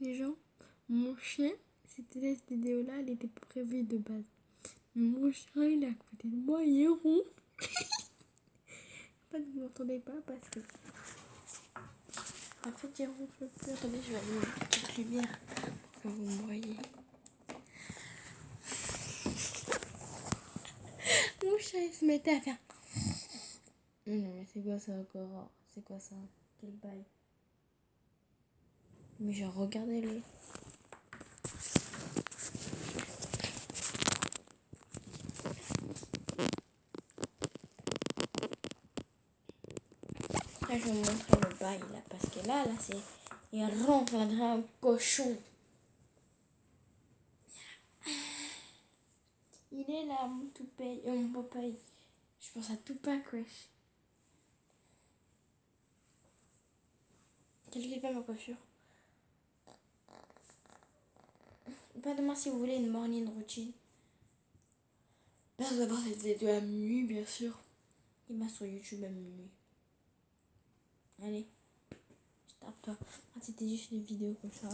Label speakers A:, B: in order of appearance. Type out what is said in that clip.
A: les gens, mon chien, c'était cette vidéo-là, elle était prévue de base. Mais mon chien, il est à côté de moi, il est rond. En fait, vous m'entendez pas parce que... En fait, il ronfle plus. Attendez, je vais allumer une petite lumière pour que vous me voyez. Mon chat, il se mettait à faire... Non, mais c'est quoi ça encore? C'est quoi ça? Quel bail? Mais genre, regardez-le. Là, je vais vous montrer le bail, là, parce que là, c'est... Il rentre, on dirait un cochon. Il est là, mon toupet, mon papaye. Je pense à Tupac, wesh. Calculez pas ma coiffure. Pas demain si vous voulez une morning routine. Bien d'abord, c'était de la nuit, bien sûr. Il m'a sur YouTube à minuit. Allez, je tape toi. Ah, c'était juste une vidéo comme ça.